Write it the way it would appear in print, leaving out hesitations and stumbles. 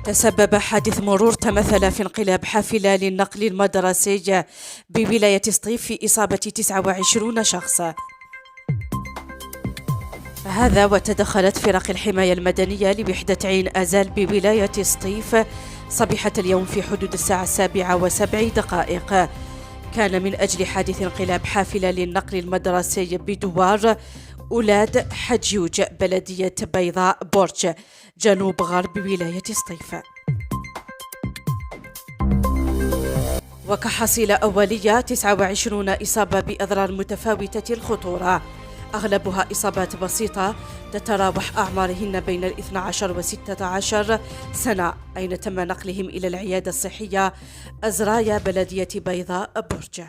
تسبب حادث مرور تمثل في انقلاب حافلة للنقل المدرسي بولاية سطيف في إصابة 29 شخصا. هذا وتدخلت فرق الحماية المدنية لوحدة عين أزال بولاية سطيف صبيحة اليوم في حدود الساعة 7:07. كان من أجل حادث انقلاب حافلة للنقل المدرسي بدوار أولاد حجيوج بلدية بيضاء برج جنوب غرب ولاية سطيف. وكحصيلة أولية 29 إصابة بأضرار متفاوتة الخطورة، أغلبها إصابات بسيطة تتراوح أعمارهن بين 12 و16 سنة، أين تم نقلهم إلى العيادة الصحية أزرايا بلدية بيضاء برج.